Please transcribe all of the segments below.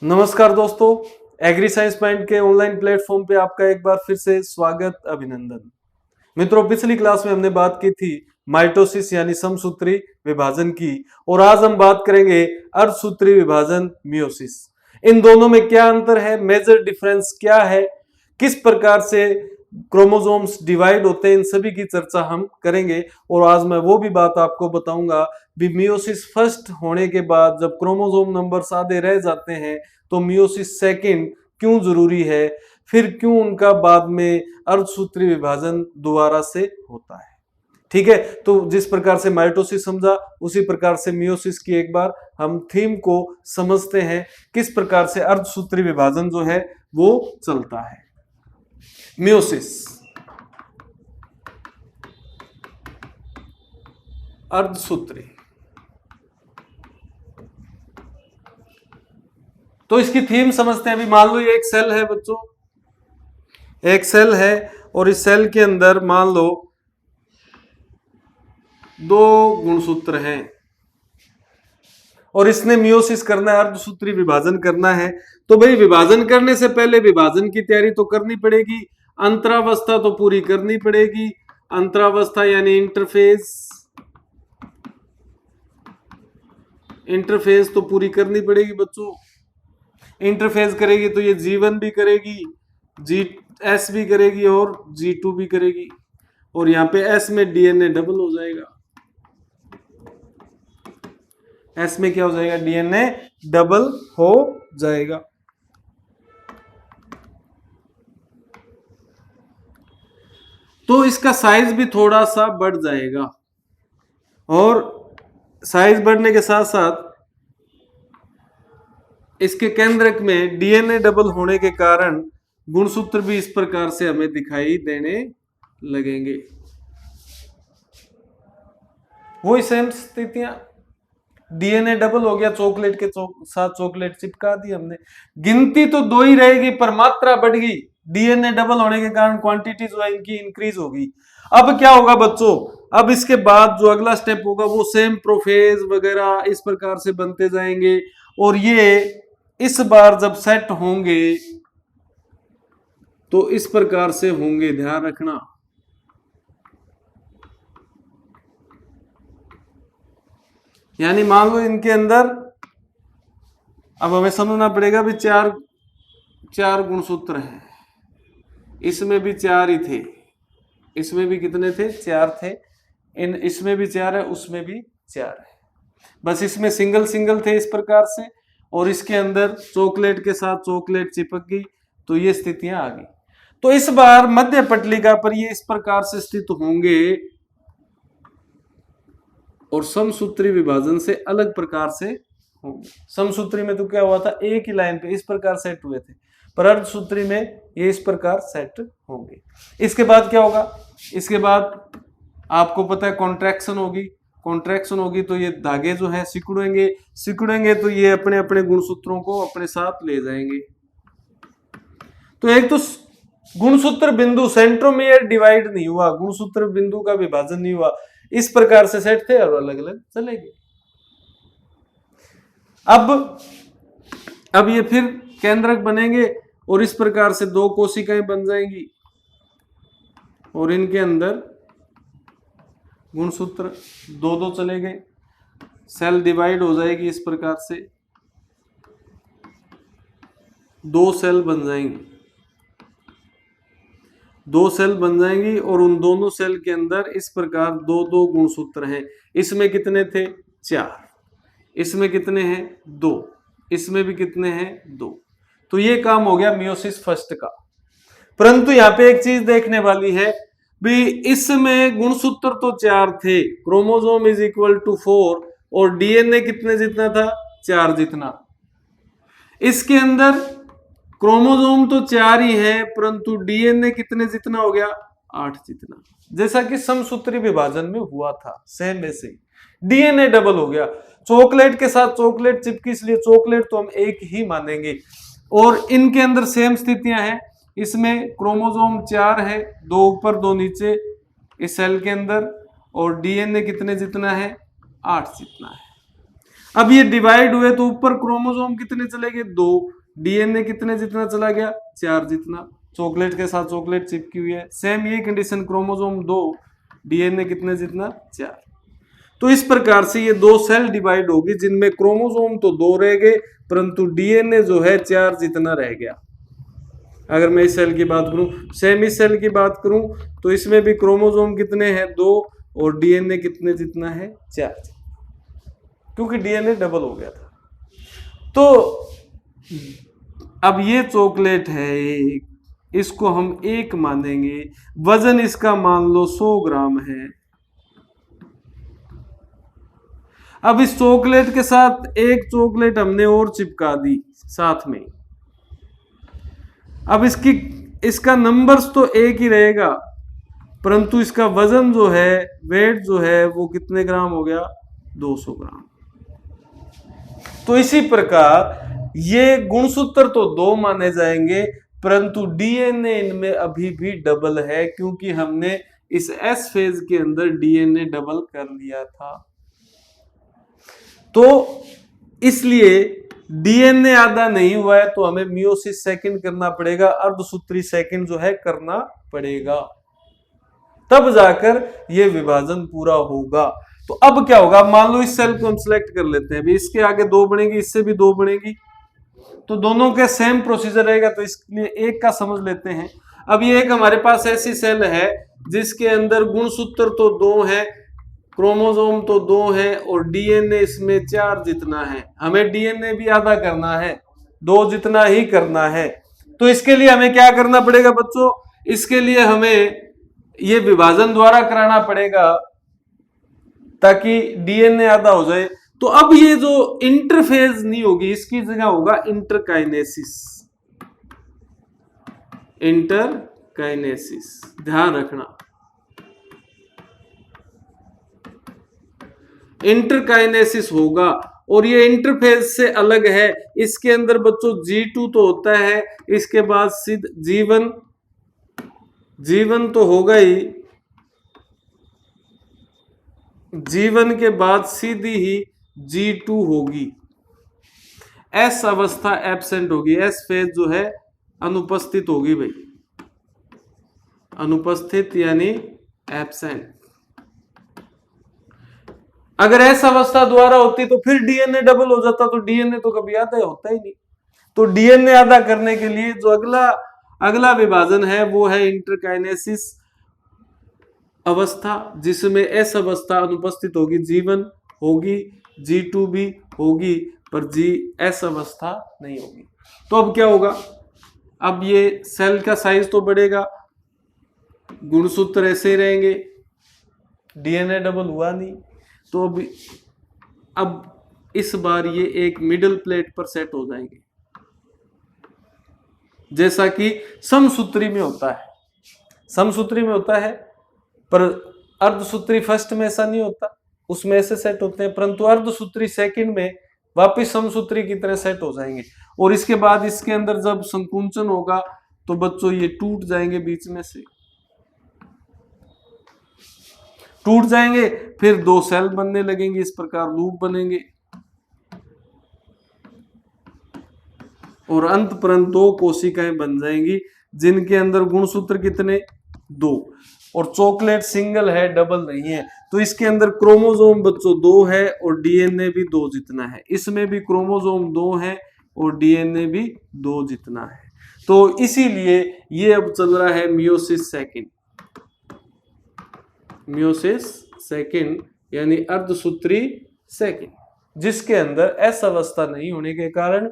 नमस्कार दोस्तों, agri science point के ऑनलाइन प्लेटफॉर्म पे आपका एक बार फिर से स्वागत, अभिनंदन। मित्रों, पिछली क्लास में हमने बात की थी माइटोसिस यानी समसूत्री विभाजन की, और आज हम बात करेंगे अर्धसूत्री विभाजन, मियोसिस। इन दोनों में क्या अंतर है, मेजर डिफरेंस क्या है, किस प्रकार से क्रोमोसोम्स डिवाइड होते हैं, इन सभी की चर्चा हम करेंगे। और आज मैं वो भी बात आपको बताऊंगा भी मियोसिस फर्स्ट होने के बाद जब क्रोमोसोम नंबर्स आधे रह जाते हैं तो मियोसिस सेकंड क्यों जरूरी है, फिर क्यों उनका बाद में अर्धसूत्री विभाजन दोबारा से होता है। ठीक है, तो जिस प्रकार से माइटोसिस समझा उसी प्रकार से मियोसिस की एक बार हम थीम को समझते हैं, किस प्रकार से अर्धसूत्री विभाजन जो है वो चलता है। मियोसिस, अर्धसूत्री। तो इसकी थीम समझते हैं। अभी मान लो ये एक सेल है बच्चों, एक सेल है और इस सेल के अंदर मान लो दो गुणसूत्र हैं और इसने मियोसिस करना है, अर्धसूत्री विभाजन करना है। तो भाई विभाजन करने से पहले विभाजन की तैयारी तो करनी पड़ेगी, अंतरावस्था तो पूरी करनी पड़ेगी। अंतरावस्था यानी इंटरफेज, इंटरफेज तो पूरी करनी पड़ेगी बच्चों। इंटरफेज करेगी तो ये G1 भी करेगी, GS भी करेगी और G2 भी करेगी, और यहाँ पे S में DNA डबल हो जाएगा। S में क्या हो जाएगा, DNA डबल हो जाएगा। तो इसका साइज भी थोड़ा सा बढ़ जाएगा, और साइज बढ़ने के साथ साथ इसके केंद्रक में DNA डबल होने के कारण गुणसूत्र भी इस प्रकार से हमें दिखाई देने लगेंगे। वही सेम स्थितियां, DNA डबल हो गया, चॉकलेट के साथ चॉकलेट चिपका दी हमने। गिनती तो दो ही रहेगी पर मात्रा बढ़ गई, DNA डबल होने के कारण क्वांटिटी जो है इनकी इंक्रीज होगी। अब क्या होगा बच्चों, अब इसके बाद जो अगला स्टेप होगा वो सेम प्रोफेज वगैरह इस प्रकार से बनते जाएंगे, और ये इस बार जब सेट होंगे तो इस प्रकार से होंगे, ध्यान रखना। यानी मान लो इनके अंदर, अब हमें समझना पड़ेगा भी चार गुणसूत्र हैं, इसमें भी चार ही थे, इसमें भी कितने थे, चार थे, इसमें भी चार है, उसमें भी चार है, बस इसमें सिंगल सिंगल थे इस प्रकार से, और इसके अंदर चॉकलेट के साथ चॉकलेट चिपक गई, तो ये स्थितियां आ गई। तो इस बार मध्य पटलिका पर ये इस प्रकार से स्थित होंगे और समसूत्री विभाजन से अलग प्रकार से होंगे। समसूत्री में तो क्या हुआ था, एक ही लाइन पे इस प्रकार सेट हुए थे, पर अर्धसूत्री में ये इस प्रकार सेट होंगे। इसके बाद क्या होगा, इसके बाद आपको पता है कॉन्ट्रैक्शन होगी, कॉन्ट्रैक्शन होगी तो ये धागे जो है सिकुड़ेंगे तो ये अपने अपने गुणसूत्रों को अपने साथ ले जाएंगे। तो एक तो गुणसूत्र बिंदु सेंट्रोमियर डिवाइड नहीं हुआ, गुणसूत्र बिंदु का विभाजन नहीं हुआ, इस प्रकार से सेट थे और अलग अलग चले गए। अब ये फिर केंद्रक बनेंगे और इस प्रकार से दो कोशिकाएं बन जाएंगी और इनके अंदर गुणसूत्र दो दो चले गए, सेल डिवाइड हो जाएगी इस प्रकार से, दो सेल बन जाएंगी, दो सेल बन जाएंगी और उन दोनों सेल के अंदर इस प्रकार दो दो गुणसूत्र हैं। इसमें कितने थे, चार, इसमें कितने हैं, दो, इसमें भी कितने हैं, दो। तो ये काम हो गया मियोसिस फर्स्ट का। परंतु यहाँ पे एक चीज देखने वाली है भी, इसमें गुणसूत्र तो चार थे, क्रोमोसोम इज इक्वल टू 4, और DNA कितने जितना था, 4 जितना। इसके अंदर क्रोमोसोम तो 4 ही है परंतु DNA कितने जितना हो गया, 8 जितना, जैसा कि समसूत्री विभाजन में हुआ था। सेम वैसे ही DNA डबल हो गया, चॉकलेट के साथ चॉकलेट चिपकी, इसलिए चॉकलेट तो हम एक ही मानेंगे। और इनके अंदर सेम स्थितियां हैं, इसमें क्रोमोसोम 4 है, दो ऊपर दो नीचे इस सेल के अंदर, और DNA कितने जितना है, 8 जितना है। अब ये डिवाइड हुए तो ऊपर क्रोमोसोम कितने चले गए? 2। डीएनए कितने जितना चला गया? 4 जितना। चॉकलेट के साथ चॉकलेट चिपकी हुई है, सेम यही कंडीशन, क्रोमोसोम 2, डीएनए कितने जितना? 4। तो इस प्रकार से ये 2 सेल डिवाइड होगी जिनमें क्रोमोसोम तो 2 रह गए परंतु डीएनए जो है 4 जितना रह गया। अगर मैं इस सेल की बात करूं, सेम इस सेल की बात करूं तो इसमें भी क्रोमोसोम कितने हैं? 2 और डीएनए कितने जितना है? 4, क्योंकि डीएनए डबल हो गया था। तो अब ये चॉकलेट है, इसको हम 1 मानेंगे, वजन इसका मान लो 100 ग्राम है। अब इस चॉकलेट के साथ एक चॉकलेट हमने और चिपका दी साथ में। अब इसका नंबर्स तो एक ही रहेगा परंतु इसका वजन जो है, वेट जो है वो कितने ग्राम हो गया? 200 ग्राम। तो इसी प्रकार ये गुणसूत्र तो 2 माने जाएंगे परंतु डीएनए इनमें अभी भी डबल है क्योंकि हमने इस एस फेज के अंदर डीएनए डबल कर लिया था। तो इसलिए डीएनए आधा नहीं हुआ है तो हमें मियोसिस सेकंड करना पड़ेगा, अर्धसूत्री सेकंड जो है करना पड़ेगा, तब जाकर ये विभाजन पूरा होगा। तो अब क्या होगा? मान लो इस सेल को हम सिलेक्ट कर लेते हैं, अभी इसके आगे 2 बनेगी, इससे भी 2 बनेगी, तो दोनों के सेम प्रोसीजर रहेगा। तो इसलिए एक का समझ लेते हैं। अब ये एक हमारे पास ऐसी सेल है जिसके अंदर गुणसूत्र तो 2 है, क्रोमोसोम तो 2 है और डीएनए इसमें 4 जितना है। हमें डीएनए भी आधा करना है, 2 जितना ही करना है। तो इसके लिए हमें क्या करना पड़ेगा बच्चों? इसके लिए हमें ये विभाजन द्वारा कराना पड़ेगा ताकि डीएनए आधा हो जाए। तो अब ये जो इंटरफेज नहीं होगी, इसकी जगह होगा इंटरकाइनेसिस। इंटरकाइनेसिस ध्यान रखना, इंटरकाइनेसिस होगा और ये इंटरफेज से अलग है। इसके अंदर बच्चों G2 तो होता है, इसके बाद G1 तो होगा ही, G1 के बाद सीधी ही G2 होगी। एस अवस्था एब्सेंट होगी, एस फेज जो है अनुपस्थित होगी भाई, अनुपस्थित यानी एब्सेंट। अगर एस अवस्था द्वारा होती तो फिर डीएनए डबल हो जाता, तो डीएनए तो कभी आधा होता ही नहीं। तो डीएनए आधा करने के लिए जो अगला विभाजन है वो है इंटरकाइनेसिस अवस्था, जिसमें एस अवस्था अनुपस्थित होगी, G1 होगी, G2 भी होगी पर एस अवस्था नहीं होगी। तो अब क्या होगा? अब ये सेल का साइज तो बढ़ेगा, गुणसूत्र ऐसे ही रहेंगे, डीएनए डबल हुआ नहीं। तो अब इस बार ये एक मिडिल प्लेट पर सेट हो जाएंगे जैसा कि समसूत्री में होता है। समसूत्री में होता है पर अर्धसूत्री फर्स्ट में ऐसा नहीं होता, उसमें ऐसे सेट होते हैं, परंतु अर्धसूत्री सेकंड में वापिस समसूत्री की तरह सेट हो जाएंगे। और इसके बाद इसके अंदर जब संकुंचन होगा तो बच्चों ये टूट जाएंगे, बीच में से टूट जाएंगे, फिर 2 सेल बनने लगेंगे, इस प्रकार लूप बनेंगे और अंत परंत 2 कोशिकाएं बन जाएंगी जिनके अंदर गुणसूत्र कितने? 2 और चॉकलेट सिंगल है, डबल नहीं है। तो इसके अंदर क्रोमोसोम बच्चों 2 है और डीएनए भी 2 जितना है, इसमें भी क्रोमोसोम 2 है और डीएनए भी 2 जितना है। तो इसीलिए ये अब चल रहा है मियोसिस सेकंड, मियोसिस सेकंड यानी अर्धसूत्री सेकंड, जिसके अंदर एस अवस्था नहीं होने के कारण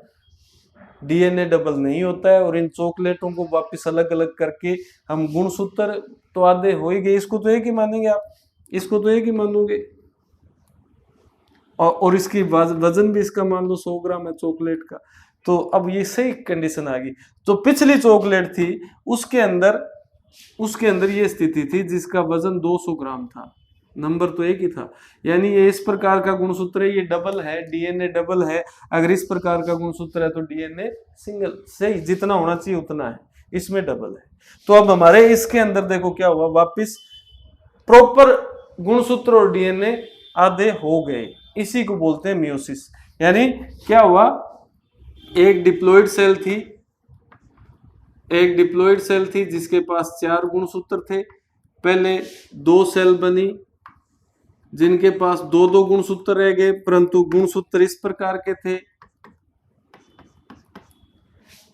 डीएनए डबल नहीं होता है और इन चॉकलेटों को वापस अलग अलग करके हम गुणसूत्र तो आधे हो ही गए, इसको तो एक ही मानेंगे आप, इसको तो एक ही मानोगे और इसकी वजन भी इसका मान लो 100 ग्राम है चॉकलेट का। तो अब ये सही कंडीशन आ गई। जो पिछली चॉकलेट थी उसके अंदर ये स्थिति थी जिसका वजन 200 ग्राम था, नंबर तो एक ही था, यानी ये इस प्रकार का गुणसूत्र है, ये डबल है, डीएनए डबल है। अगर इस प्रकार का गुणसूत्र है तो डीएनए सिंगल, सही जितना होना चाहिए उतना है, इसमें डबल है। तो अब हमारे इसके अंदर देखो क्या हुआ, वापिस प्रॉपर गुणसूत्र और डीएनए आधे हो गए। इसी को बोलते हैं मियोसिस। यानी क्या हुआ, एक डिप्लॉइड सेल थी जिसके पास 4 गुणसूत्र थे। पहले 2 सेल बनी जिनके पास 2-2 गुणसूत्र रह गए, परंतु गुणसूत्र इस प्रकार के थे।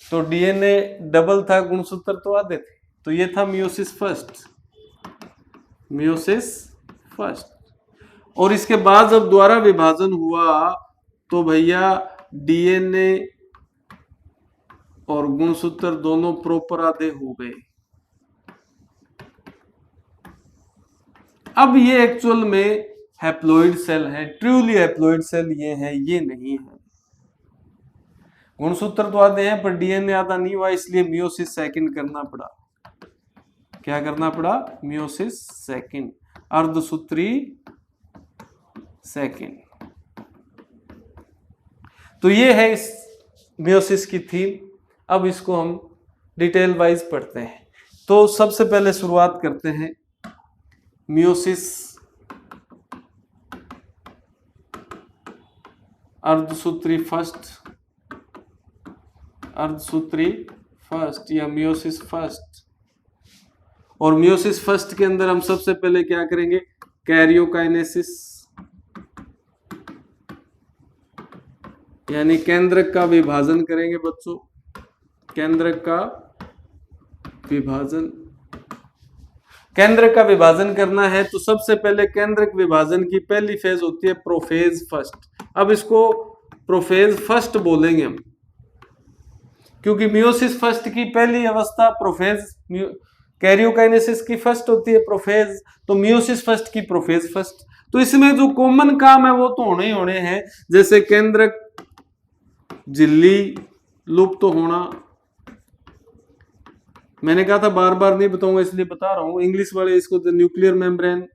तो डीएनए डबल था, गुणसूत्र तो आधे थे। तो ये था मियोसिस फर्स्ट। और इसके बाद जब दोबारा विभाजन हुआ तो भैया डीएनए और गुणसूत्र दोनों प्रॉपर आधे हो गए। अब ये एक्चुअल में हैप्लॉइड सेल है, ट्रूली हैप्लॉइड सेल ये है, ये नहीं है। गुणसूत्र तो आधे हैं पर डीएनए आधा नहीं हुआ, इसलिए मियोसिस सेकंड करना पड़ा। क्या करना पड़ा? मियोसिस सेकंड, अर्धसूत्री सेकंड। तो ये है इस मियोसिस की थीम। अब इसको हम डिटेल वाइज पढ़ते हैं। तो सबसे पहले शुरुआत करते हैं मियोसिस अर्धसूत्री फर्स्ट या मियोसिस फर्स्ट। और मियोसिस फर्स्ट के अंदर हम सबसे पहले क्या करेंगे? कैरियोकाइनेसिस, यानी केंद्रक का विभाजन करेंगे बच्चों। केंद्रक का विभाजन करना है तो सबसे पहले केंद्रक विभाजन की पहली फेज होती है प्रोफेज फर्स्ट। अब इसको प्रोफेज फर्स्ट बोलेंगे हम, क्योंकि मियोसिस फर्स्ट की पहली अवस्था प्रोफेज, कैरियोकाइनेसिस की फर्स्ट होती है प्रोफेज, तो मियोसिस फर्स्ट की प्रोफेज फर्स्ट। तो इसमें जो कॉमन काम है वो तो होने ही होने हैं, जैसे केंद्रक झिल्ली लुप्त तो होना। मैंने कहा था बार बार नहीं बताऊंगा इसलिए बता रहा हूं, इंग्लिश वाले इसको न्यूक्लियर मेम्ब्रेन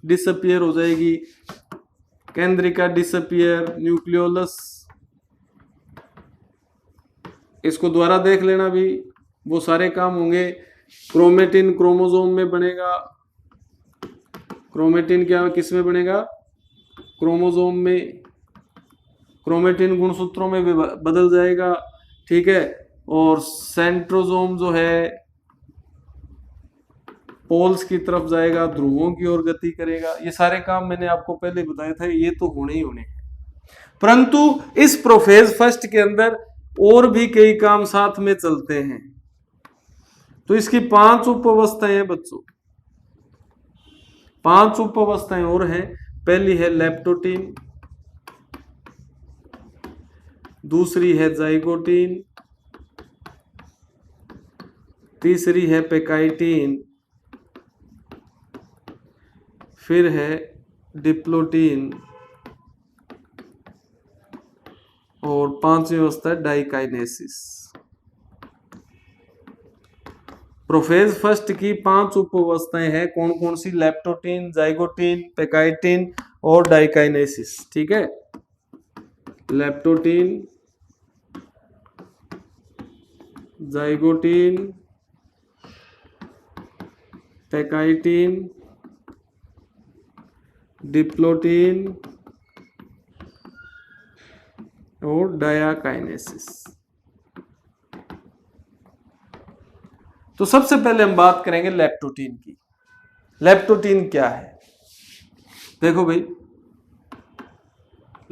डिसअपियर हो जाएगी, केंद्रिका डिसअपियर, न्यूक्लियोलस, इसको दोबारा देख लेना भी, वो सारे काम होंगे। क्रोमेटिन क्रोमोसोम में बनेगा, क्रोमेटिन क्या किस में बनेगा? क्रोमोसोम में। क्रोमेटिन गुणसूत्रों में बदल जाएगा, ठीक है। और सेंट्रोसोम जो है पोल्स की तरफ जाएगा, ध्रुवों की ओर गति करेगा। ये सारे काम मैंने आपको पहले बताया था, ये तो होने ही होने हैं। परंतु इस प्रोफेज फर्स्ट के अंदर और भी कई काम साथ में चलते हैं। तो इसकी 5 उप अवस्थाएं हैं बच्चों, 5 उप अवस्थाएं और हैं। पहली है लेप्टोटीन, दूसरी है जाइगोटीन, तीसरी है पेकाइटीन, फिर है डिप्लोटीन और 5वीं अवस्था है डाइकाइनेसिस। प्रोफेज फर्स्ट की 5 उप अवस्थाएं हैं। कौन कौन सी? लेप्टोटीन, जाइगोटीन, पेकाइटीन और डाइकाइनेसिस, ठीक है। लेप्टोटीन, जाइगोटीन, पेकाइटीन, डिप्लोटीन और डायाकाइनेसिस। तो सबसे पहले हम बात करेंगे लेप्टोटीन की। लेप्टोटीन क्या है? देखो भाई,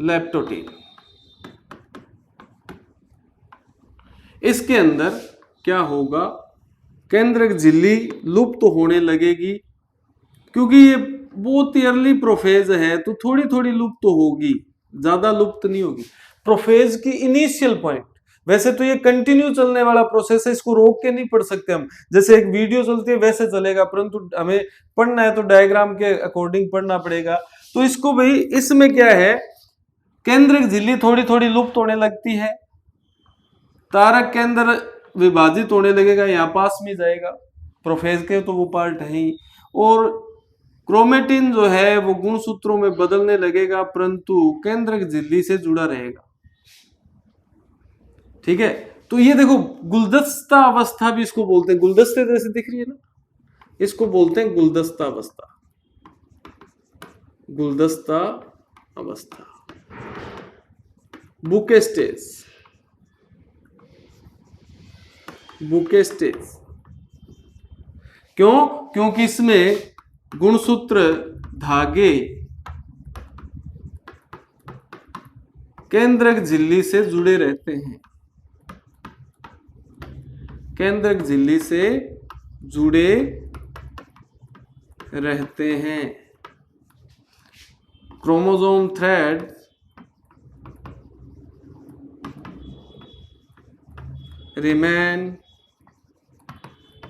लेप्टोटीन, इसके अंदर क्या होगा? केंद्रक झिल्ली लुप्त होने लगेगी, क्योंकि ये बहुत ही अर्ली प्रोफेज है तो थोड़ी थोड़ी लुप्त होगी, ज्यादा लुप्त नहीं होगी। प्रोफेज की इनिशियल पॉइंट, वैसे तो ये कंटिन्यू चलने वाला प्रोसेस है, इसको रोक के नहीं पढ़ सकते हम, जैसे एक वीडियो चलती है वैसे चलेगा, परंतु हमें पढ़ना है तो डायग्राम के अकॉर्डिंग पढ़ना पड़ेगा। तो इसको भाई, इसमें क्या है? केंद्रक झिल्ली थोड़ी थोड़ी लुप्त होने लगती है, तारक केंद्र विभाजित होने लगेगा, यहाँ पास में जाएगा, प्रोफेज के तो वो पार्ट है ही। और क्रोमेटिन जो है वो गुणसूत्रों में बदलने लगेगा, परंतु केंद्रक झिल्ली से जुड़ा रहेगा, ठीक है। तो ये देखो, गुलदस्ता अवस्था भी इसको बोलते हैं, गुलदस्ते जैसे दिख रही है ना, इसको बोलते हैं गुलदस्ता अवस्था, गुलदस्ता अवस्था। बुकेस्टेज, बुकेस्टेज। क्यों? क्योंकि इसमें गुणसूत्र धागे केंद्रक झिल्ली से जुड़े रहते हैं, केंद्रक झिल्ली से जुड़े रहते हैं। Chromosome thread remain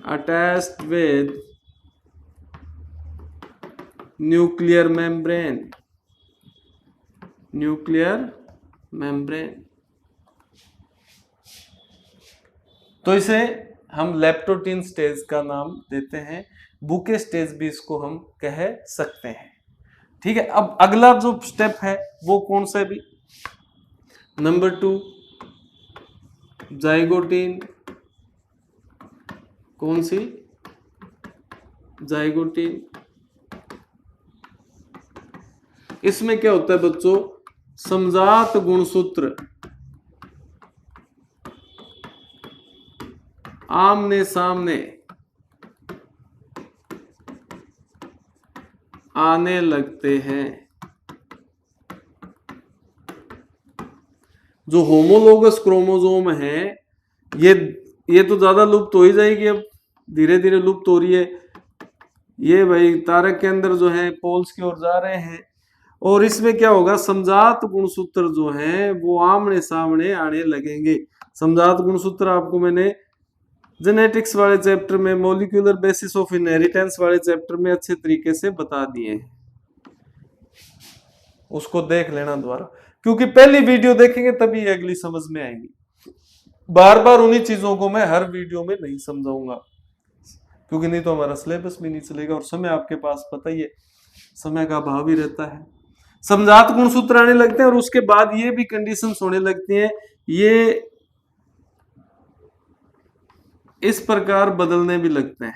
attached with nuclear membrane, nuclear membrane। तो इसे हम लेप्टोटीन स्टेज का नाम देते हैं, बुके स्टेज भी इसको हम कह सकते हैं। ठीक है, अब अगला जो स्टेप है वो कौन सा है भी? Number 2 zygotene. कौन सी? जाइगोटीन। इसमें क्या होता है बच्चों? समजात गुणसूत्र आमने सामने आने लगते हैं। जो होमोलोगस क्रोमोसोम है ये तो ज्यादा लुप्त हो ही जाएगी, अब धीरे धीरे लुप्त हो रही है। ये भाई तारक के अंदर जो है पोल्स की ओर जा रहे हैं, और इसमें क्या होगा? समजात गुणसूत्र जो हैं वो आमने सामने आने लगेंगे। समजात गुणसूत्र आपको मैंने जेनेटिक्स वाले चैप्टर में, मॉलिक्यूलर बेसिस ऑफ इनहेरिटेंस वाले चैप्टर में अच्छे तरीके से बता दिए हैं, उसको देख लेना दोबारा, क्योंकि पहली वीडियो देखेंगे तभी अगली समझ में आएगी। बार बार उन्हीं चीजों को मैं हर वीडियो में नहीं समझाऊंगा, क्योंकि नहीं तो हमारा सिलेबस भी नहीं चलेगा, और समय आपके पास पता ही है, समय का अभाव भी रहता है। समजात गुणसूत्र आने लगते हैं और उसके बाद ये भी कंडीशंस होने लगती हैं, ये इस प्रकार बदलने भी लगते हैं।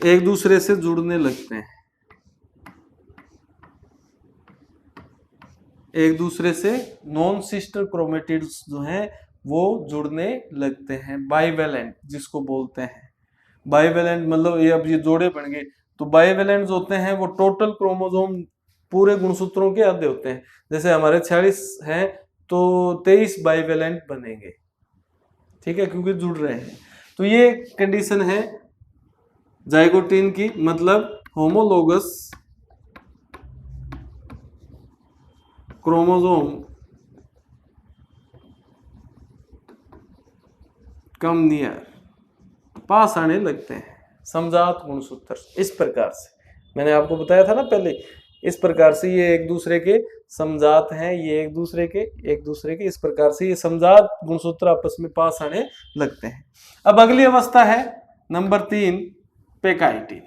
एक दूसरे से जुड़ने लगते हैं, एक दूसरे से नॉन सिस्टर क्रोमेटिड्स जो हैं वो जुड़ने लगते हैं। बाइवेलेंट जिसको बोलते हैं, बाइवेलेंट मतलब ये अब ये जोड़े बन गए, तो बाइवेलेंट जो होते हैं वो टोटल क्रोमोसोम पूरे गुणसूत्रों के आधे होते हैं। जैसे हमारे 46 हैं तो 23 बाइवेलेंट बनेंगे, ठीक है, क्योंकि जुड़ रहे हैं। तो ये कंडीशन है जाइगोटीन की, मतलब होमोलोगस क्रोमोसोम कम नियर, पास आने लगते हैं समजात गुणसूत्र। इस प्रकार से मैंने आपको बताया था ना पहले, इस प्रकार से ये एक दूसरे के समजात हैं, ये एक दूसरे के इस प्रकार से ये समजात गुणसूत्र आपस में पास आने लगते हैं। अब अगली अवस्था है नंबर 3 पेकाइटिन।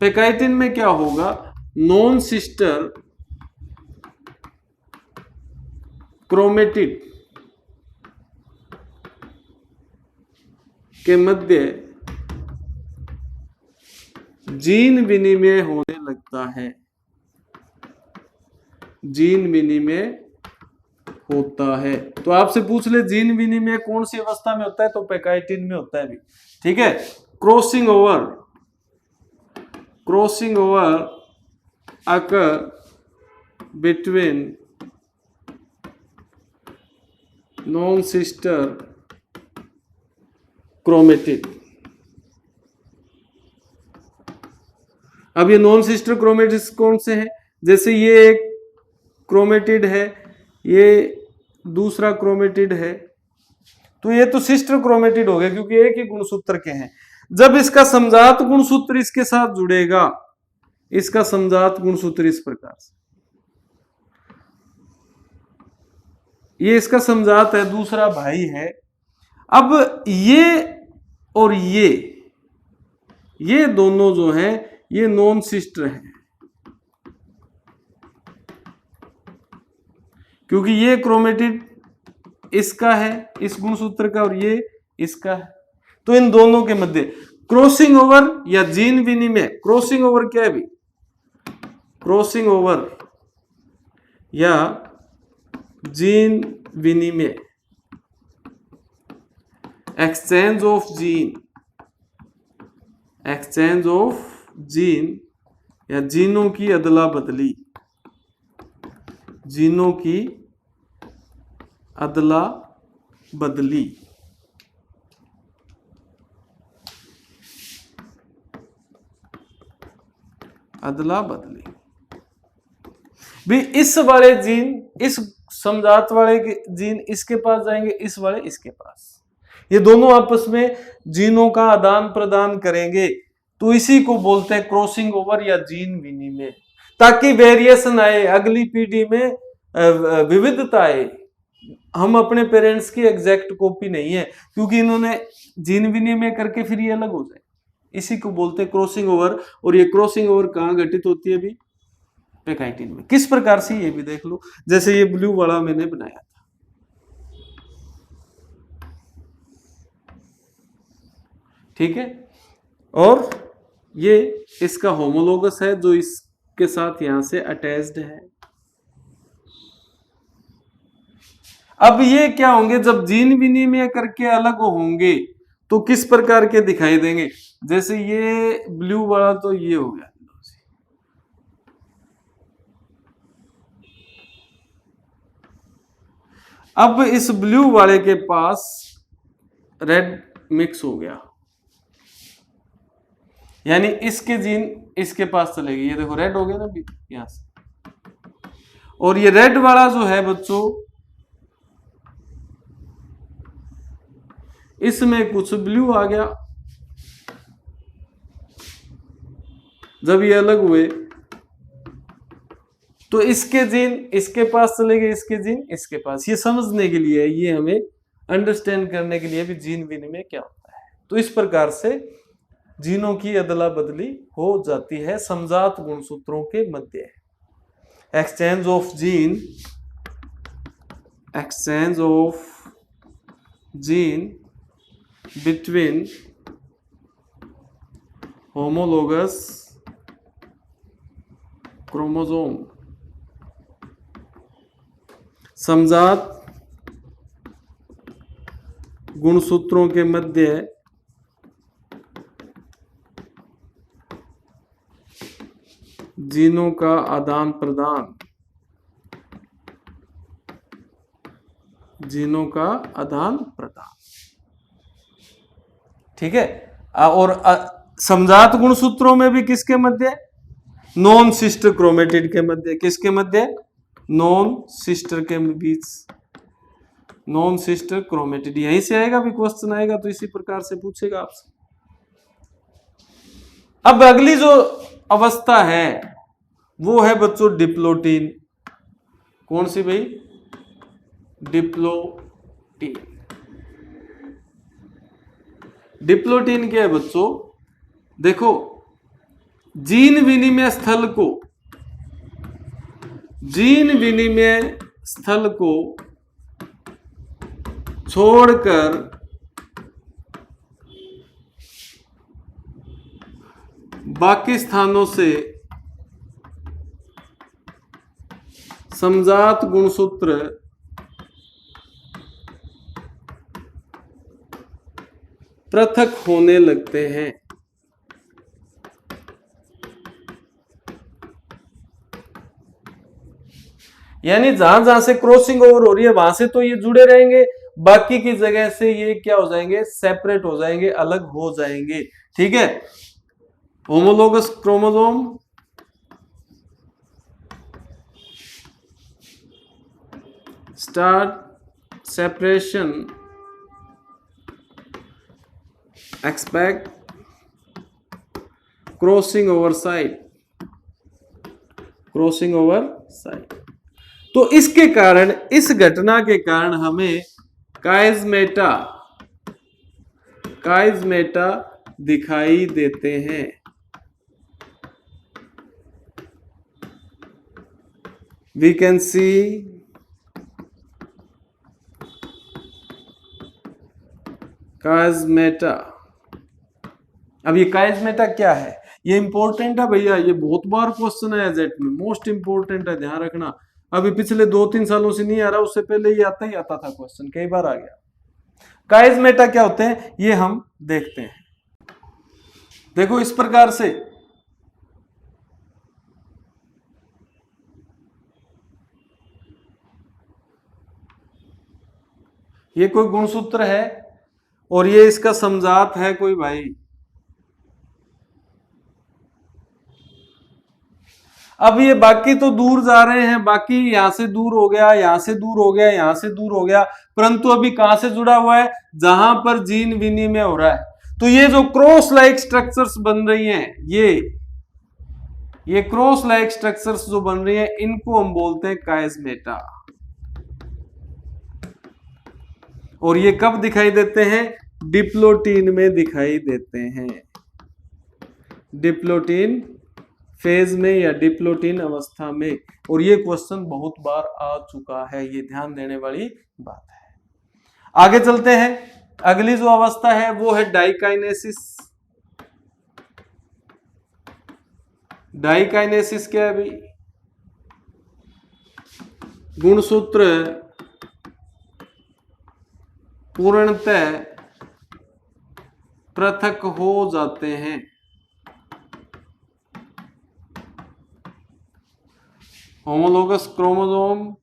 पेकाइटिन में क्या होगा? नॉन सिस्टर क्रोमेटिड के मध्य जीन विनिमय होने लगता है, जीन विनिमय होता है। तो आपसे पूछ ले जीन विनिमय कौन सी अवस्था में होता है, तो पेकाइटिन में होता है भी, ठीक है। Crossing over occur between non-sister chromatid। अब ये नॉन सिस्टर क्रोमेटिड्स कौन से हैं? जैसे ये एक क्रोमेटिड है, ये दूसरा क्रोमेटिड है, तो ये तो सिस्टर क्रोमेटिड हो गए क्योंकि एक ही गुणसूत्र के हैं। जब इसका समजात गुणसूत्र इसके साथ जुड़ेगा, इसका समजात गुणसूत्र इस प्रकार से, ये इसका समजात है, दूसरा भाई है। अब ये और ये दोनों जो हैं ये नॉन सिस्टर है, क्योंकि ये क्रोमेटिड इसका है, इस गुणसूत्र का, और ये इसका है। तो इन दोनों के मध्य क्रॉसिंग ओवर या जीन विनिमय, क्रॉसिंग ओवर क्या है भी, क्रॉसिंग ओवर या जीन विनिमय, exchange of gene, exchange of gene या जीनों की अदला बदली, जीनों की अदला बदली, अदला बदली भी, इस वाले जीन, इस समजात वाले जीन इसके पास जाएंगे, इस वाले इसके पास, ये दोनों आपस में जीनों का आदान प्रदान करेंगे। तो इसी को बोलते हैं क्रॉसिंग ओवर या जीन विनिमय, ताकि वेरिएशन आए, अगली पीढ़ी में विविधता आए। हम अपने पेरेंट्स की एग्जैक्ट कॉपी नहीं है, क्योंकि इन्होंने जीन विनिमय करके फिर ये अलग हो जाए, इसी को बोलते हैं क्रॉसिंग ओवर। और ये क्रॉसिंग ओवर कहाँ घटित होती है अभी, पेकाइटिन में। किस प्रकार से, ये भी देख लो, जैसे ये ब्लू वाला मैंने बनाया था, ठीक है, और ये इसका होमोलोगस है जो इसके साथ यहां से अटैच्ड है। अब ये क्या होंगे, जब जीन विनिमय करके अलग होंगे तो किस प्रकार के दिखाई देंगे, जैसे ये ब्लू वाला तो ये हो गया, अब इस ब्लू वाले के पास रेड मिक्स हो गया, यानी इसके जीन इसके पास चलेगी, ये देखो रेड हो गया ना अभी यहां से, और ये रेड वाला जो है बच्चों, इसमें कुछ ब्लू आ गया, जब ये अलग हुए तो इसके जीन इसके पास चले गए, इसके जीन इसके पास। ये समझने के लिए, ये हमें अंडरस्टैंड करने के लिए भी जीन विनिमय क्या होता है। तो इस प्रकार से जीनों की अदला बदली हो जाती है समजात गुणसूत्रों के मध्य। Exchange of gene, exchange of gene between homologous chromosome, समजात गुणसूत्रों के मध्य जीनों का आदान प्रदान, जीनों का आदान प्रदान, ठीक है। और समजात गुणसूत्रों में भी किसके मध्य, नॉन सिस्टर क्रोमेटिड के मध्य, किसके मध्य, नॉन सिस्टर के बीच, नॉन सिस्टर क्रोमेटिड। यहीं से आएगा भी, क्वेश्चन आएगा तो इसी प्रकार से पूछेगा आपसे। अब अगली जो अवस्था है वो है बच्चों डिप्लोटीन। कौन सी भाई, डिप्लोटीन। डिप्लोटीन क्या है बच्चों, देखो जीन विनिमय स्थल को, जीन विनिमय स्थल को छोड़कर बाकी स्थानों से समजात गुणसूत्र पृथक होने लगते हैं। यानी जहां जहां से क्रॉसिंग ओवर हो रही है वहां से तो ये जुड़े रहेंगे, बाकी की जगह से ये क्या हो जाएंगे, सेपरेट हो जाएंगे, अलग हो जाएंगे, ठीक है। Homologous chromosome start separation, expect crossing over side, crossing over side. तो इसके कारण, इस घटना के कारण हमें काइजमेटा, काइजमेटा दिखाई देते हैं। We can see chiasmata. अब ये काइजमेटा क्या है, ये इंपॉर्टेंट है भैया, ये बहुत बार क्वेश्चन है जेट में, मोस्ट इंपॉर्टेंट है, ध्यान रखना। अभी पिछले 2-3 सालों से नहीं आ रहा, उससे पहले ये आता ही आता था क्वेश्चन, कई बार आ गया। काइजमेटा क्या होते हैं ये हम देखते हैं। देखो इस प्रकार से ये कोई गुणसूत्र है और ये इसका समजात है कोई भाई। अब ये बाकी तो दूर जा रहे हैं, बाकी यहां से दूर हो गया, यहां से दूर हो गया, यहां से दूर हो गया, परंतु अभी कहां से जुड़ा हुआ है, जहां पर जीन विनिमय हो रहा है। तो ये जो क्रॉस लाइक स्ट्रक्चर्स बन रही हैं, ये क्रॉस लाइक स्ट्रक्चर्स जो बन रही हैं, इनको हम बोलते हैं काइजमेटा। और ये कब दिखाई देते हैं, डिप्लोटीन में दिखाई देते हैं, डिप्लोटीन फेज में या डिप्लोटीन अवस्था में। और ये क्वेश्चन बहुत बार आ चुका है, ये ध्यान देने वाली बात है। आगे चलते हैं, अगली जो अवस्था है वो है डाइकाइनेसिस। डाइकाइनेसिस क्या है भाई, गुणसूत्र पूर्णतः पृथक हो जाते हैं। Homologous chromosome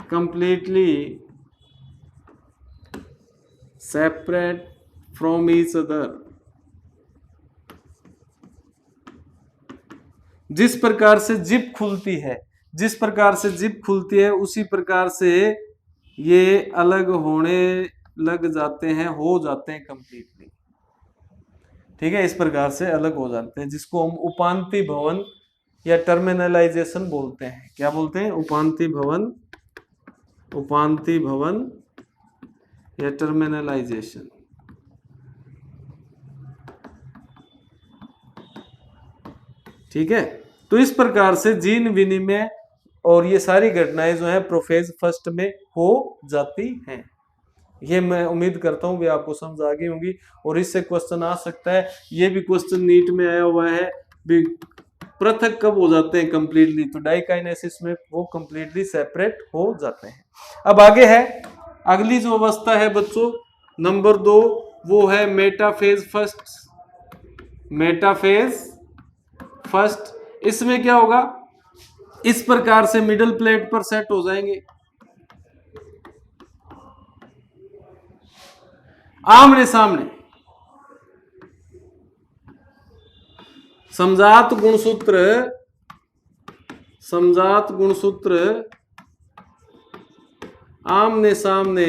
completely separate from each other। जिस प्रकार से जिप खुलती है, जिस प्रकार से जिप खुलती है उसी प्रकार से ये अलग होने लग जाते हैं, हो जाते हैं कंप्लीटली। ठीक है, इस प्रकार से अलग हो जाते हैं, जिसको हम उपांति भवन या टर्मिनलाइजेशन बोलते हैं। क्या बोलते हैं, उपांति भवन, उपांति भवन या टर्मिनलाइजेशन। ठीक है, तो इस प्रकार से जीन विनिमय और ये सारी घटनाएं जो है प्रोफेज फर्स्ट में हो जाती हैं। ये मैं उम्मीद करता हूं भी आपको समझ आ गई होंगी। और इससे क्वेश्चन आ सकता है, ये भी क्वेश्चन नीट में आया हुआ है भी, पृथक कब हो जाते हैं कंप्लीटली, तो डाइकाइनेसिस में वो कंप्लीटली सेपरेट हो जाते हैं। अब आगे है, अगली जो अवस्था है बच्चों नंबर 2, वो है मेटाफेज फर्स्ट। मेटाफेज फर्स्ट, इसमें क्या होगा, इस प्रकार से मिडल प्लेट पर सेट हो जाएंगे, आमने सामने। समजात गुणसूत्र, समजात गुणसूत्र आमने सामने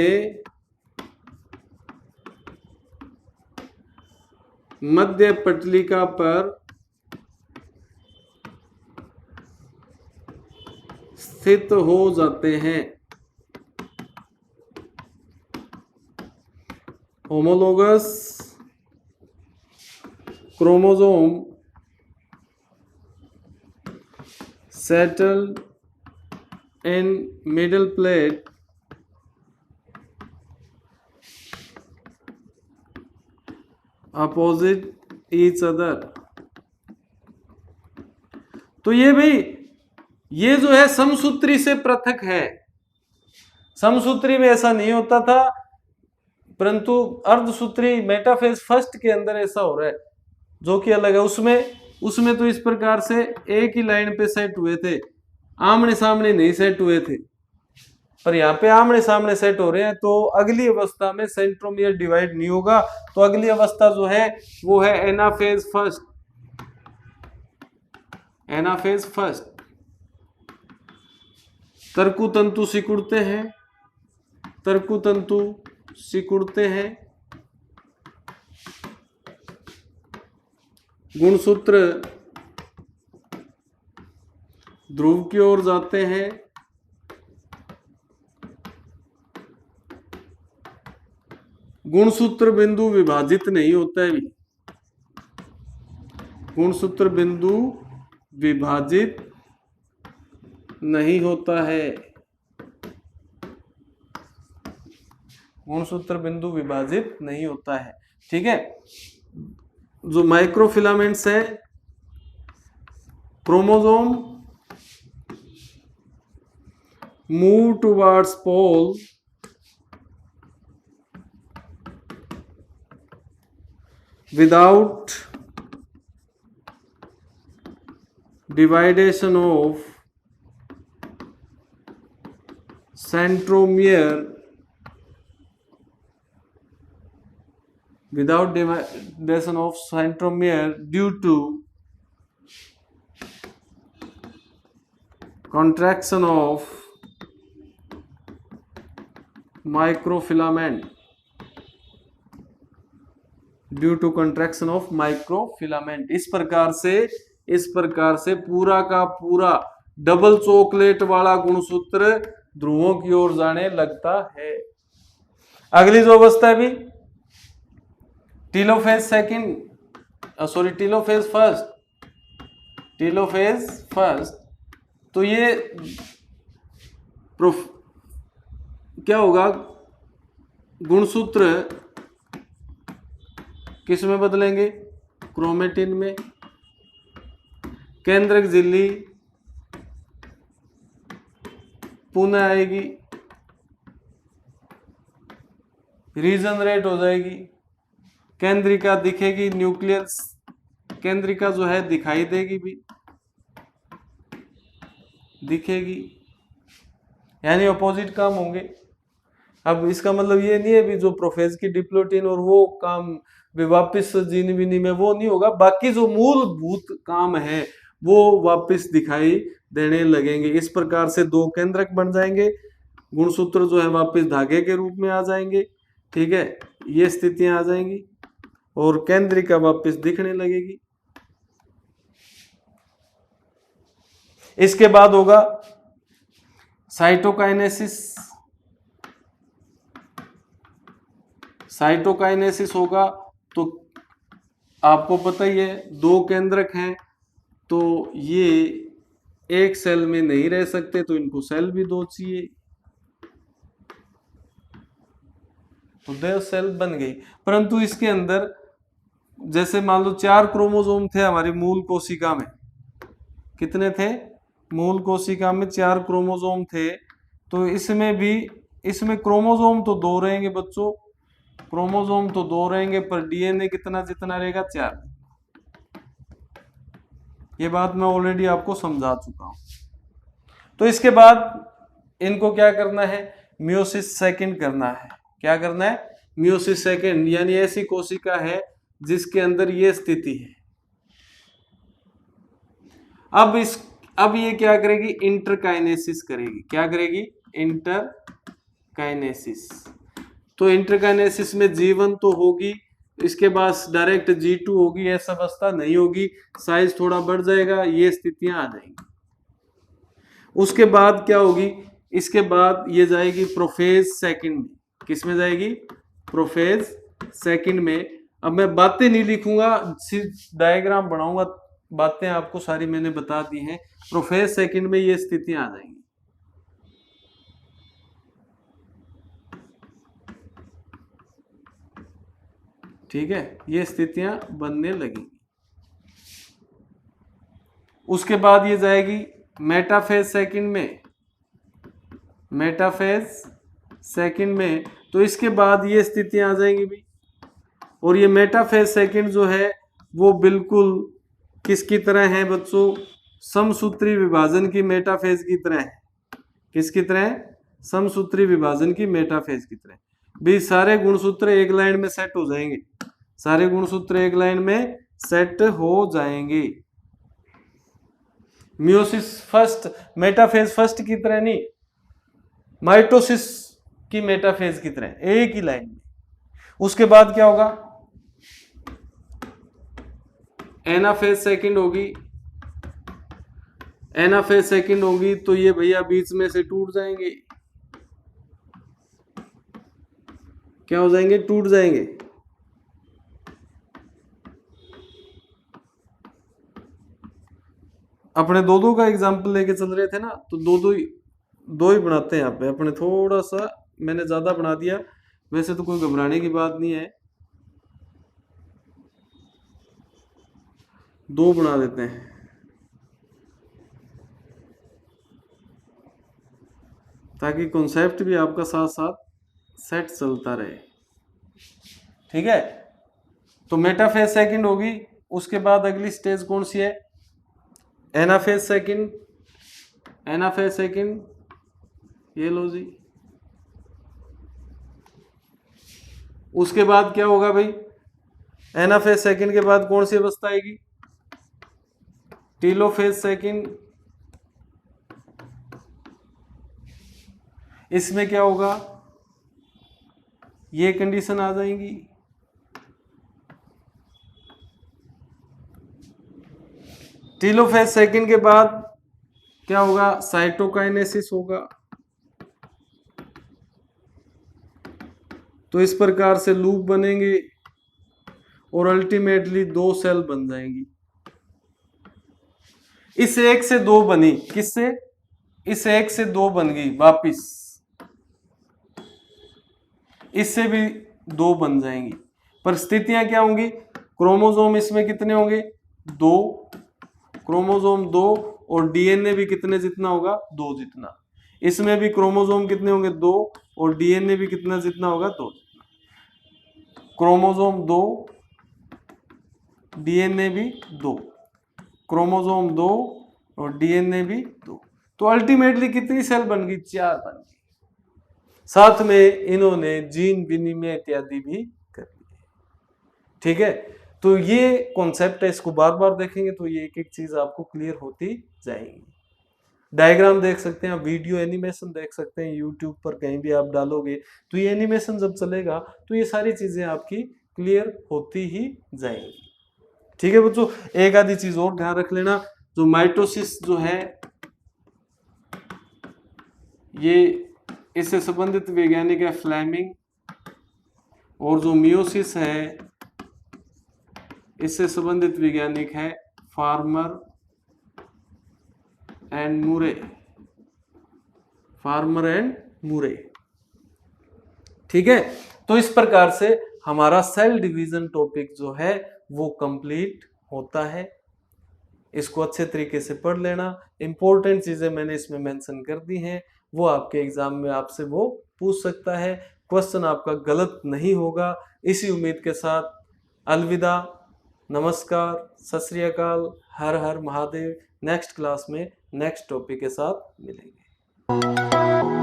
मध्य पटलिका पर स्थित हो जाते हैं। Homologous chromosome settled in middle plate opposite each other। तो ये भाई, ये जो है समसूत्री से पृथक है। समसूत्री में ऐसा नहीं होता था, परंतु अर्धसूत्री मेटाफेज फर्स्ट के अंदर ऐसा हो रहा है, जो कि अलग है। उसमें तो इस प्रकार से एक ही लाइन पे सेट हुए थे, आमने सामने नहीं सेट हुए थे, पर यहाँ पे आमने सामने सेट हो रहे हैं। तो अगली अवस्था में सेंट्रोमियर डिवाइड नहीं होगा। तो अगली अवस्था जो है वो है एनाफेज फर्स्ट। एनाफेज फर्स्ट, तर्कुतंतु सिकुड़ते हैं, तर्कुतंतु सिकुड़ते हैं, गुणसूत्र ध्रुव की ओर जाते हैं, गुणसूत्र बिंदु विभाजित नहीं होता है भी। गुणसूत्र बिंदु विभाजित नहीं होता है। गुणसूत्र बिंदु विभाजित नहीं होता है। ठीक है। जो माइक्रोफिलामेंट्स है, chromosome move towards pole without dividation of centromere due to contraction of microfilament due to contraction of microfilament. इस प्रकार से पूरा का पूरा डबल चॉकलेट वाला गुणसूत्र ध्रुवों की ओर जाने लगता है। अगली जो अवस्था है भी टीलोफेज फर्स्ट। तो ये क्या होगा, गुणसूत्र किस में बदलेंगे, क्रोमेटिन में। केंद्रक झिल्ली पुनः आएगी, रीजनरेट हो जाएगी, केंद्रिका दिखेगी, न्यूक्लियस केंद्रिका जो है दिखाई देगी भी, दिखेगी, यानी अपोजिट काम होंगे। अब इसका मतलब ये नहीं है भी जो प्रोफेज की डिप्लोटिन और वो काम भी वापिस जीनी बिनी में वो नहीं होगा, बाकी जो मूलभूत काम है वो वापिस दिखाई देने लगेंगे। इस प्रकार से दो केंद्रक बन जाएंगे, गुणसूत्र जो है वापिस धागे के रूप में आ जाएंगे। ठीक है, ये स्थितियां आ जाएंगी और केंद्रिका वापिस दिखने लगेगी। इसके बाद होगा साइटोकाइनेसिस होगा। तो आपको पता ही है, दो केंद्रक हैं तो ये एक सेल में नहीं रह सकते, तो इनको सेल भी दो चाहिए, तो दो सेल बन गई। परंतु इसके अंदर जैसे मान लो 4 क्रोमोसोम थे हमारी मूल कोशिका में, कितने थे मूल कोशिका में 4 क्रोमोसोम थे, तो इसमें क्रोमोसोम तो 2 रहेंगे बच्चों, क्रोमोसोम तो 2 रहेंगे, पर डीएनए कितना जितना रहेगा 4। ये बात मैं ऑलरेडी आपको समझा चुका हूं। तो इसके बाद इनको क्या करना है, मियोसिस सेकंड करना है। क्या करना है, मियोसिस सेकंड, यानी ऐसी कोशिका है जिसके अंदर ये स्थिति है। अब ये क्या करेगी, इंटरकाइनेसिस करेगी। क्या करेगी, इंटरकाइनेसिस। तो इंटरकाइनेसिस में G1 तो होगी, इसके बाद डायरेक्ट G2 होगी, ऐसा अवस्था नहीं होगी, साइज थोड़ा बढ़ जाएगा, ये स्थितियां आ जाएंगी। उसके बाद क्या होगी, इसके बाद ये जाएगी प्रोफेज सेकंड में। किस में जाएगी, प्रोफेज सेकंड में। अब मैं बातें नहीं लिखूंगा, सिर्फ डायग्राम बनाऊंगा, बातें आपको सारी मैंने बता दी हैं। प्रोफेज सेकंड में ये स्थितियां आ जाएंगी। ठीक है, ये स्थितियां बनने लगी। उसके बाद ये जाएगी मेटाफेज सेकंड में, मेटाफेज सेकंड में। तो इसके बाद ये स्थितियां आ जाएंगी भी, और ये मेटाफेज सेकंड जो है वो बिल्कुल किसकी तरह है बच्चों, समसूत्री विभाजन की मेटाफेज की तरह है। किसकी तरह, समसूत्री विभाजन की मेटाफेज की तरह। भी सारे गुणसूत्र एक लाइन में सेट हो जाएंगे, सारे गुणसूत्र एक लाइन में सेट हो जाएंगे। मियोसिस फर्स्ट, मेटाफेज फर्स्ट की तरह नहीं, माइटोसिस की मेटाफेज की तरह एक ही लाइन में। उसके बाद क्या होगा, एनाफेज सेकंड होगी। एनाफेज सेकंड होगी तो ये भैया बीच में से टूट जाएंगे। क्या हो जाएंगे, टूट जाएंगे। अपने दो दो का एग्जाम्पल लेके चल रहे थे ना, तो दो ही बनाते हैं यहाँ पे अपने। थोड़ा सा मैंने ज्यादा बना दिया, वैसे तो कोई घबराने की बात नहीं है, दो बना देते हैं, ताकि कॉन्सेप्ट भी आपका साथ साथ सेट चलता रहे। ठीक है, तो मेटाफेज सेकंड होगी, उसके बाद अगली स्टेज कौन सी है, एनाफेज सेकंड। एनाफेज सेकंड, ये लो जी। उसके बाद क्या होगा भाई, एनाफेज सेकंड के बाद कौन सी अवस्था आएगी, टीलोफेज सेकंड। इसमें क्या होगा, ये कंडीशन आ जाएंगी। टीलोफेज सेकंड के बाद क्या होगा, साइटोकाइनेसिस होगा। तो इस प्रकार से लूप बनेंगे और अल्टीमेटली दो सेल बन जाएंगी। इस एक से दो बनी, किससे, इस एक से दो बन गई वापिस, इससे भी दो बन जाएंगी। परिस्थितियां क्या होंगी, क्रोमोसोम इसमें कितने होंगे, दो, क्रोमोसोम दो, और डीएनए भी कितने जितना होगा, दो जितना। इसमें भी क्रोमोसोम कितने होंगे, दो, और डीएनए भी कितना जितना होगा, दो जितना। क्रोमोसोम दो, डीएनए भी दो, क्रोमोसोम दो और डीएनए भी दो। तो अल्टीमेटली कितनी सेल बन गई, चार बन गई। साथ में इन्होंने जीन विनिमय इत्यादि भी कर लिए। ठीक है, तो ये कॉन्सेप्ट है, इसको बार बार देखेंगे तो ये एक एक चीज आपको क्लियर होती जाएगी। डायग्राम देख सकते हैं, वीडियो एनिमेशन देख सकते हैं, यूट्यूब पर कहीं भी आप डालोगे तो ये एनिमेशन जब चलेगा तो ये सारी चीजें आपकी क्लियर होती ही जाएंगी। ठीक है बच्चों, एक आधी चीज और ध्यान रख लेना, जो माइटोसिस जो है ये इससे संबंधित वैज्ञानिक है फ्लेमिंग, और जो मियोसिस है इससे संबंधित वैज्ञानिक है फार्मर एंड मुरे, फार्मर एंड मुरे। ठीक है, तो इस प्रकार से हमारा सेल डिवीजन टॉपिक जो है वो कंप्लीट होता है। इसको अच्छे तरीके से पढ़ लेना, इंपॉर्टेंट चीजें मैंने इसमें मेंशन कर दी हैं, वो आपके एग्जाम में आपसे वो पूछ सकता है, क्वेश्चन आपका गलत नहीं होगा। इसी उम्मीद के साथ अलविदा, नमस्कार, सत श्री अकाल, हर हर महादेव। नेक्स्ट क्लास में नेक्स्ट टॉपिक के साथ मिलेंगे।